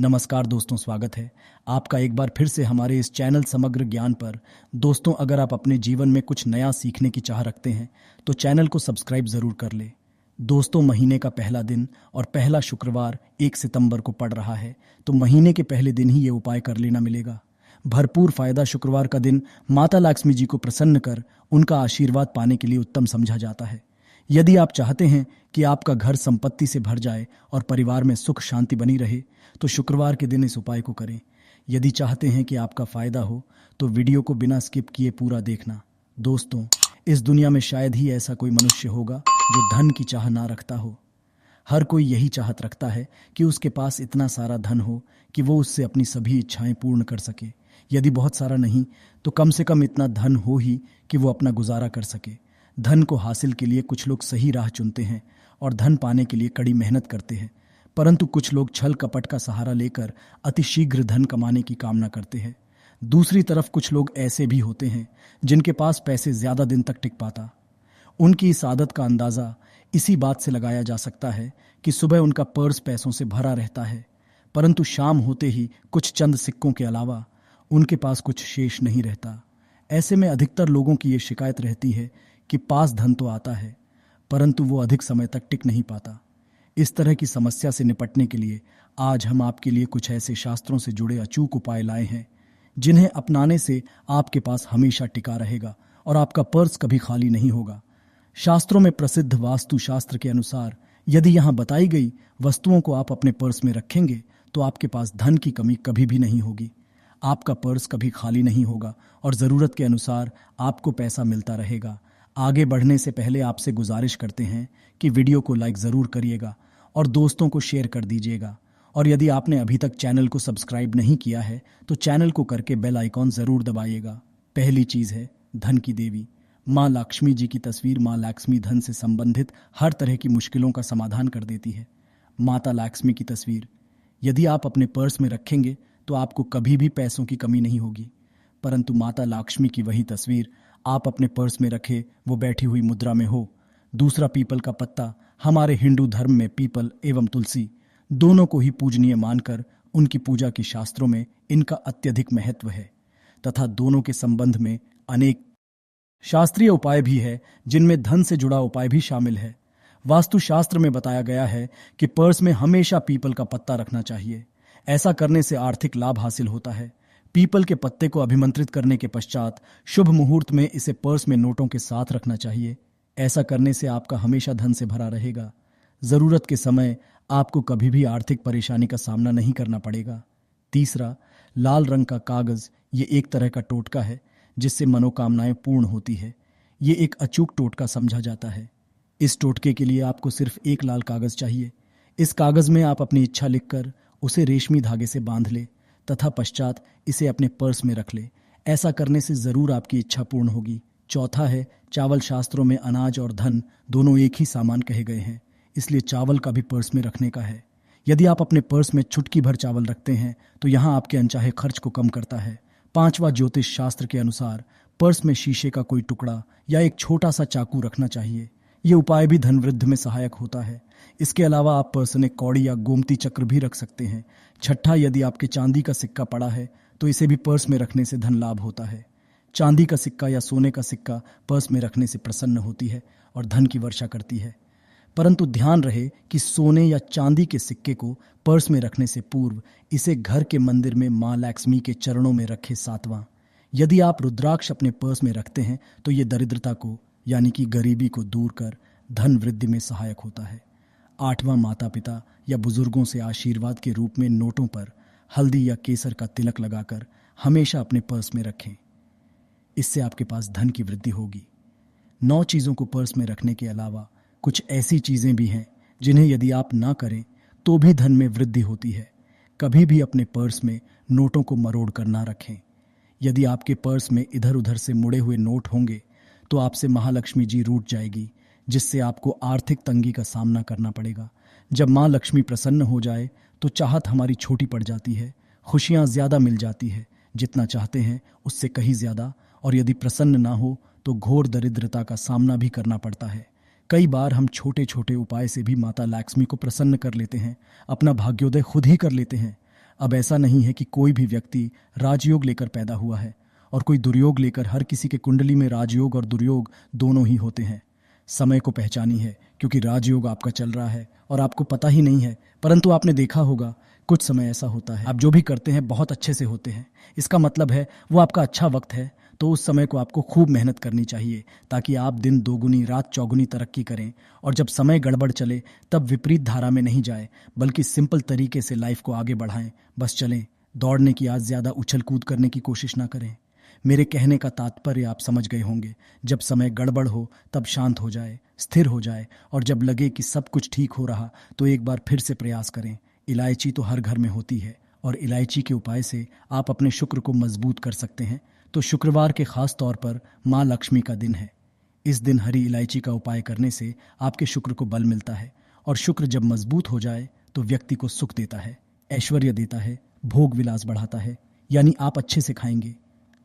नमस्कार दोस्तों, स्वागत है आपका एक बार फिर से हमारे इस चैनल समग्र ज्ञान पर। दोस्तों, अगर आप अपने जीवन में कुछ नया सीखने की चाह रखते हैं तो चैनल को सब्सक्राइब ज़रूर कर ले। दोस्तों, महीने का पहला दिन और पहला शुक्रवार 1 सितंबर को पड़ रहा है, तो महीने के पहले दिन ही ये उपाय कर लेना मिलेगा। भरपूर फायदा शुक्रवार का दिन माता लक्ष्मी जी को प्रसन्न कर उनका आशीर्वाद पाने के लिए उत्तम समझा जाता है। यदि आप चाहते हैं कि आपका घर संपत्ति से भर जाए और परिवार में सुख शांति बनी रहे, तो शुक्रवार के दिन इस उपाय को करें। यदि चाहते हैं कि आपका फायदा हो तो वीडियो को बिना स्किप किए पूरा देखना। दोस्तों, इस दुनिया में शायद ही ऐसा कोई मनुष्य होगा जो धन की चाह ना रखता हो। हर कोई यही चाहत रखता है कि उसके पास इतना सारा धन हो कि वो उससे अपनी सभी इच्छाएं पूर्ण कर सके। यदि बहुत सारा नहीं तो कम से कम इतना धन हो ही कि वो अपना गुजारा कर सके। धन को हासिल के लिए कुछ लोग सही राह चुनते हैं और धन पाने के लिए कड़ी मेहनत करते हैं, परंतु कुछ लोग छल कपट का सहारा लेकर अतिशीघ्र धन कमाने की कामना करते हैं। दूसरी तरफ कुछ लोग ऐसे भी होते हैं जिनके पास पैसे ज्यादा दिन तक टिक पाता। उनकी इस आदत का अंदाजा इसी बात से लगाया जा सकता है कि सुबह उनका पर्स पैसों से भरा रहता है, परंतु शाम होते ही कुछ चंद सिक्कों के अलावा उनके पास कुछ शेष नहीं रहता। ऐसे में अधिकतर लोगों की ये शिकायत रहती है कि पास धन तो आता है परंतु वो अधिक समय तक टिक नहीं पाता। इस तरह की समस्या से निपटने के लिए आज हम आपके लिए कुछ ऐसे शास्त्रों से जुड़े अचूक उपाय लाए हैं जिन्हें अपनाने से आपके पास हमेशा टिका रहेगा और आपका पर्स कभी खाली नहीं होगा। शास्त्रों में प्रसिद्ध वास्तु शास्त्र के अनुसार यदि यहाँ बताई गई वस्तुओं को आप अपने पर्स में रखेंगे तो आपके पास धन की कमी कभी भी नहीं होगी। आपका पर्स कभी खाली नहीं होगा और ज़रूरत के अनुसार आपको पैसा मिलता रहेगा। आगे बढ़ने से पहले आपसे गुजारिश करते हैं कि वीडियो को लाइक ज़रूर करिएगा और दोस्तों को शेयर कर दीजिएगा। और यदि आपने अभी तक चैनल को सब्सक्राइब नहीं किया है तो चैनल को करके बेल आइकॉन ज़रूर दबाइएगा। पहली चीज़ है धन की देवी माँ लक्ष्मी जी की तस्वीर। माँ लक्ष्मी धन से संबंधित हर तरह की मुश्किलों का समाधान कर देती है। माता लक्ष्मी की तस्वीर यदि आप अपने पर्स में रखेंगे तो आपको कभी भी पैसों की कमी नहीं होगी, परंतु माता लक्ष्मी की वही तस्वीर आप अपने पर्स में रखे वो बैठी हुई मुद्रा में हो। दूसरा, पीपल का पत्ता। हमारे हिंदू धर्म में पीपल एवं तुलसी दोनों को ही पूजनीय मानकर उनकी पूजा के शास्त्रों में इनका अत्यधिक महत्व है तथा दोनों के संबंध में अनेक शास्त्रीय उपाय भी है जिनमें धन से जुड़ा उपाय भी शामिल है। वास्तु शास्त्र में बताया गया है कि पर्स में हमेशा पीपल का पत्ता रखना चाहिए। ऐसा करने से आर्थिक लाभ हासिल होता है। पीपल के पत्ते को अभिमंत्रित करने के पश्चात शुभ मुहूर्त में इसे पर्स में नोटों के साथ रखना चाहिए। ऐसा करने से आपका हमेशा धन से भरा रहेगा। जरूरत के समय आपको कभी भी आर्थिक परेशानी का सामना नहीं करना पड़ेगा। तीसरा, लाल रंग का कागज। ये एक तरह का टोटका है जिससे मनोकामनाएं पूर्ण होती है। ये एक अचूक टोटका समझा जाता है। इस टोटके के लिए आपको सिर्फ एक लाल कागज चाहिए। इस कागज में आप अपनी इच्छा लिखकर उसे रेशमी धागे से बांध ले तथा पश्चात इसे अपने पर्स में रख ले। ऐसा करने से जरूर आपकी इच्छा पूर्ण होगी। चौथा है चावल। शास्त्रों में अनाज और धन दोनों एक ही सामान कहे गए हैं, इसलिए चावल का भी पर्स में रखने का है। यदि आप अपने पर्स में चुटकी भर चावल रखते हैं तो यहाँ आपके अनचाहे खर्च को कम करता है। पांचवा, ज्योतिष शास्त्र के अनुसार पर्स में शीशे का कोई टुकड़ा या एक छोटा सा चाकू रखना चाहिए। ये उपाय भी धन वृद्धि में सहायक होता है। इसके अलावा आप पर्स में कौड़ी या गोमती चक्र भी रख सकते हैं। छठा, यदि आपके चांदी का सिक्का पड़ा है तो इसे भी पर्स में रखने से धन लाभ होता है। चांदी का सिक्का या सोने का सिक्का पर्स में रखने से प्रसन्न होती है और धन की वर्षा करती है, परंतु ध्यान रहे कि सोने या चांदी के सिक्के को पर्स में रखने से पूर्व इसे घर के मंदिर में माँ लक्ष्मी के चरणों में रखे। सातवां, यदि आप रुद्राक्ष अपने पर्स में रखते हैं तो ये दरिद्रता को यानी कि गरीबी को दूर कर धन वृद्धि में सहायक होता है। आठवां, माता पिता या बुजुर्गों से आशीर्वाद के रूप में नोटों पर हल्दी या केसर का तिलक लगाकर हमेशा अपने पर्स में रखें। इससे आपके पास धन की वृद्धि होगी। 9 चीज़ों को पर्स में रखने के अलावा कुछ ऐसी चीज़ें भी हैं जिन्हें यदि आप ना करें तो भी धन में वृद्धि होती है। कभी भी अपने पर्स में नोटों को मरोड़ कर ना रखें। यदि आपके पर्स में इधर उधर से मुड़े हुए नोट होंगे तो आपसे महालक्ष्मी जी रूठ जाएगी, जिससे आपको आर्थिक तंगी का सामना करना पड़ेगा। जब माँ लक्ष्मी प्रसन्न हो जाए तो चाहत हमारी छोटी पड़ जाती है, खुशियाँ ज़्यादा मिल जाती है, जितना चाहते हैं उससे कहीं ज़्यादा, और यदि प्रसन्न ना हो तो घोर दरिद्रता का सामना भी करना पड़ता है। कई बार हम छोटे छोटे उपाय से भी माता लक्ष्मी को प्रसन्न कर लेते हैं, अपना भाग्योदय खुद ही कर लेते हैं। अब ऐसा नहीं है कि कोई भी व्यक्ति राजयोग लेकर पैदा हुआ है और कोई दुर्योग लेकर। हर किसी के कुंडली में राजयोग और दुर्योग दोनों ही होते हैं। समय को पहचानी है क्योंकि राजयोग आपका चल रहा है और आपको पता ही नहीं है, परंतु आपने देखा होगा कुछ समय ऐसा होता है आप जो भी करते हैं बहुत अच्छे से होते हैं। इसका मतलब है वो आपका अच्छा वक्त है, तो उस समय को आपको खूब मेहनत करनी चाहिए ताकि आप दिन दोगुनी रात चौगुनी तरक्की करें। और जब समय गड़बड़ चले तब विपरीत धारा में नहीं जाए, बल्कि सिंपल तरीके से लाइफ को आगे बढ़ाएं। बस चलें, दौड़ने की आज ज़्यादा उछल कूद करने की कोशिश ना करें। मेरे कहने का तात्पर्य आप समझ गए होंगे। जब समय गड़बड़ हो तब शांत हो जाए, स्थिर हो जाए, और जब लगे कि सब कुछ ठीक हो रहा तो एक बार फिर से प्रयास करें। इलायची तो हर घर में होती है और इलायची के उपाय से आप अपने शुक्र को मजबूत कर सकते हैं। तो शुक्रवार के खास तौर पर माँ लक्ष्मी का दिन है। इस दिन हरी इलायची का उपाय करने से आपके शुक्र को बल मिलता है, और शुक्र जब मजबूत हो जाए तो व्यक्ति को सुख देता है, ऐश्वर्य देता है, भोग विलास बढ़ाता है। यानी आप अच्छे से खाएंगे,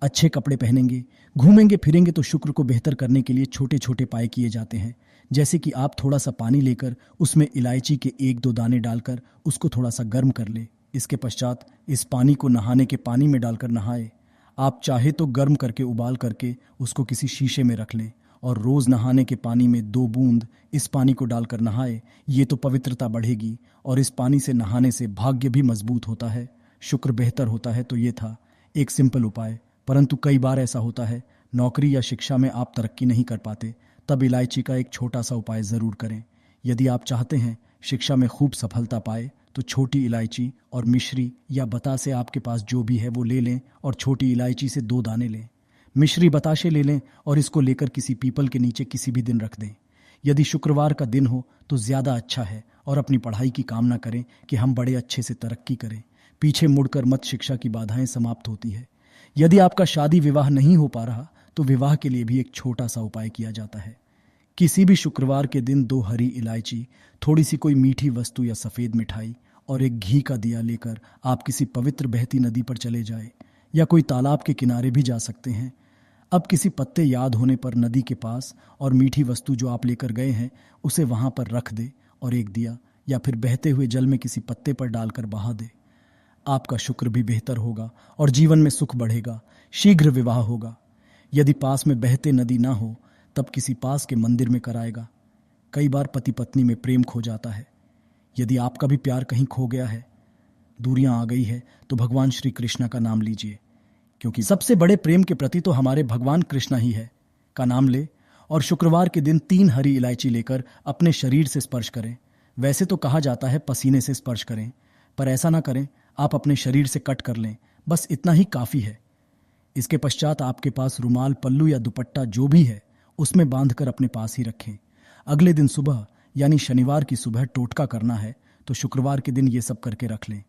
अच्छे कपड़े पहनेंगे, घूमेंगे फिरेंगे। तो शुक्र को बेहतर करने के लिए छोटे छोटे उपाय किए जाते हैं, जैसे कि आप थोड़ा सा पानी लेकर उसमें इलायची के 1-2 दाने डालकर उसको थोड़ा सा गर्म कर ले। इसके पश्चात इस पानी को नहाने के पानी में डालकर नहाए। आप चाहे तो गर्म करके उबाल करके उसको किसी शीशे में रख लें और रोज नहाने के पानी में 2 बूंद इस पानी को डालकर नहाए। ये तो पवित्रता बढ़ेगी और इस पानी से नहाने से भाग्य भी मजबूत होता है, शुक्र बेहतर होता है। तो ये था एक सिंपल उपाय, परंतु कई बार ऐसा होता है नौकरी या शिक्षा में आप तरक्की नहीं कर पाते, तब इलायची का एक छोटा सा उपाय ज़रूर करें। यदि आप चाहते हैं शिक्षा में खूब सफलता पाए तो छोटी इलायची और मिश्री या बतासे आपके पास जो भी है वो ले लें और छोटी इलायची से 2 दाने लें। मिश्री बताशे ले लें और इसको लेकर किसी पीपल के नीचे किसी भी दिन रख दें। यदि शुक्रवार का दिन हो तो ज़्यादा अच्छा है, और अपनी पढ़ाई की कामना करें कि हम बड़े अच्छे से तरक्की करें। पीछे मुड़कर मत, शिक्षा की बाधाएं समाप्त होती है। यदि आपका शादी विवाह नहीं हो पा रहा तो विवाह के लिए भी एक छोटा सा उपाय किया जाता है। किसी भी शुक्रवार के दिन 2 हरी इलायची, थोड़ी सी कोई मीठी वस्तु या सफ़ेद मिठाई और एक घी का दिया लेकर आप किसी पवित्र बहती नदी पर चले जाएं, या कोई तालाब के किनारे भी जा सकते हैं। अब किसी पत्ते याद होने पर नदी के पास और मीठी वस्तु जो आप लेकर गए हैं उसे वहां पर रख दे और एक दिया या फिर बहते हुए जल में किसी पत्ते पर डालकर बहा दे। आपका शुक्र भी बेहतर होगा और जीवन में सुख बढ़ेगा, शीघ्र विवाह होगा। यदि पास में बहते नदी ना हो तब किसी पास के मंदिर में कराएगा। कई बार पति पत्नी में प्रेम खो जाता है। यदि आपका भी प्यार कहीं खो गया है, दूरियां आ गई है, तो भगवान श्री कृष्ण का नाम लीजिए, क्योंकि सबसे बड़े प्रेम के प्रति तो हमारे भगवान कृष्ण ही है। का नाम ले और शुक्रवार के दिन 3 हरी इलायची लेकर अपने शरीर से स्पर्श करें। वैसे तो कहा जाता है पसीने से स्पर्श करें, पर ऐसा ना करें, आप अपने शरीर से कट कर लें, बस इतना ही काफ़ी है। इसके पश्चात आपके पास रुमाल, पल्लू या दुपट्टा जो भी है उसमें बांधकर अपने पास ही रखें। अगले दिन सुबह यानी शनिवार की सुबह टोटका करना है, तो शुक्रवार के दिन ये सब करके रख लें।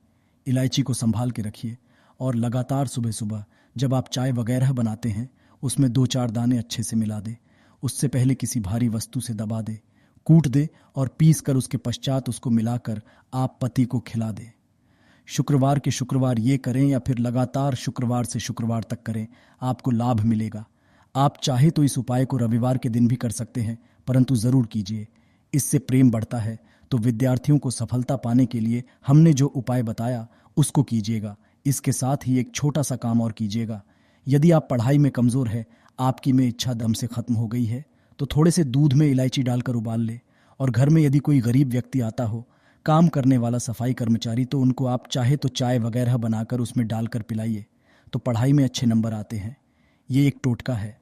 इलायची को संभाल के रखिए और लगातार सुबह सुबह जब आप चाय वगैरह बनाते हैं उसमें 2-4 दाने अच्छे से मिला दे। उससे पहले किसी भारी वस्तु से दबा दे, कूट दे और पीस कर उसके पश्चात उसको मिलाकर आप पति को खिला दें। शुक्रवार के शुक्रवार ये करें या फिर लगातार शुक्रवार से शुक्रवार तक करें, आपको लाभ मिलेगा। आप चाहे तो इस उपाय को रविवार के दिन भी कर सकते हैं, परंतु ज़रूर कीजिए, इससे प्रेम बढ़ता है। तो विद्यार्थियों को सफलता पाने के लिए हमने जो उपाय बताया उसको कीजिएगा। इसके साथ ही एक छोटा सा काम और कीजिएगा। यदि आप पढ़ाई में कमज़ोर है, आपकी में इच्छा दम से ख़त्म हो गई है, तो थोड़े से दूध में इलायची डालकर उबाल ले। और घर में यदि कोई गरीब व्यक्ति आता हो, काम करने वाला सफाई कर्मचारी, तो उनको आप चाहे तो चाय वगैरह बनाकर उसमें डालकर पिलाइए, तो पढ़ाई में अच्छे नंबर आते हैं। ये एक टोटका है।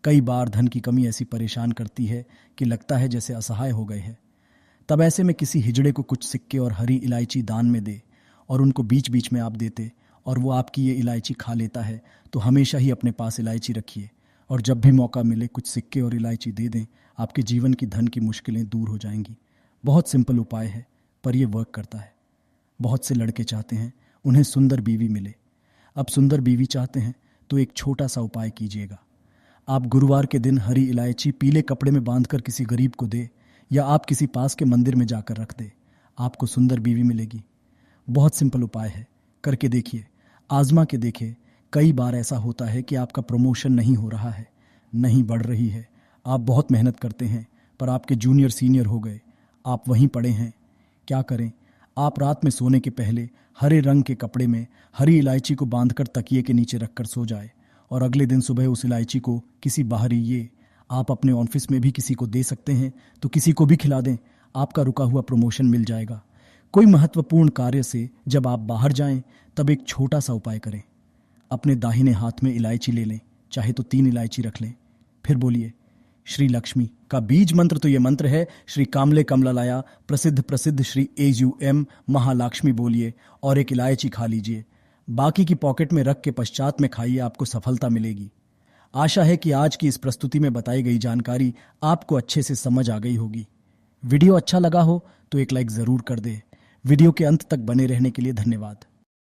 कई बार धन की कमी ऐसी परेशान करती है कि लगता है जैसे असहाय हो गए हैं। तब ऐसे में किसी हिजड़े को कुछ सिक्के और हरी इलायची दान में दे और उनको बीच बीच में आप देते और वो आपकी ये इलायची खा लेता है, तो हमेशा ही अपने पास इलायची रखिए और जब भी मौका मिले कुछ सिक्के और इलायची दे दें। आपके जीवन की धन की मुश्किलें दूर हो जाएंगी। बहुत सिंपल उपाय है, पर यह वर्क करता है। बहुत से लड़के चाहते हैं उन्हें सुंदर बीवी मिले। अब सुंदर बीवी चाहते हैं तो एक छोटा सा उपाय कीजिएगा। आप गुरुवार के दिन हरी इलायची पीले कपड़े में बांधकर किसी गरीब को दे, या आप किसी पास के मंदिर में जाकर रख दे, आपको सुंदर बीवी मिलेगी। बहुत सिंपल उपाय है, करके देखिए, आजमा के देखिए। कई बार ऐसा होता है कि आपका प्रमोशन नहीं हो रहा है, नहीं बढ़ रही है, आप बहुत मेहनत करते हैं पर आपके जूनियर सीनियर हो गए, आप वहीं पड़े हैं। क्या करें? आप रात में सोने के पहले हरे रंग के कपड़े में हरी इलायची को बांधकर तकिए के नीचे रखकर सो जाए और अगले दिन सुबह उस इलायची को किसी बाहरी, ये आप अपने ऑफिस में भी किसी को दे सकते हैं, तो किसी को भी खिला दें, आपका रुका हुआ प्रमोशन मिल जाएगा। कोई महत्वपूर्ण कार्य से जब आप बाहर जाएं तब एक छोटा सा उपाय करें। अपने दाहिने हाथ में इलायची ले लें, चाहे तो 3 इलायची रख लें, फिर बोलिए श्री लक्ष्मी का बीज मंत्र। तो ये मंत्र है श्री कामले कमलालाया प्रसिद्ध श्री AUM महालक्ष्मी बोलिए और एक इलायची खा लीजिए। बाकी की पॉकेट में रख के पश्चात में खाइए, आपको सफलता मिलेगी। आशा है कि आज की इस प्रस्तुति में बताई गई जानकारी आपको अच्छे से समझ आ गई होगी। वीडियो अच्छा लगा हो तो एक लाइक जरूर कर दे। वीडियो के अंत तक बने रहने के लिए धन्यवाद।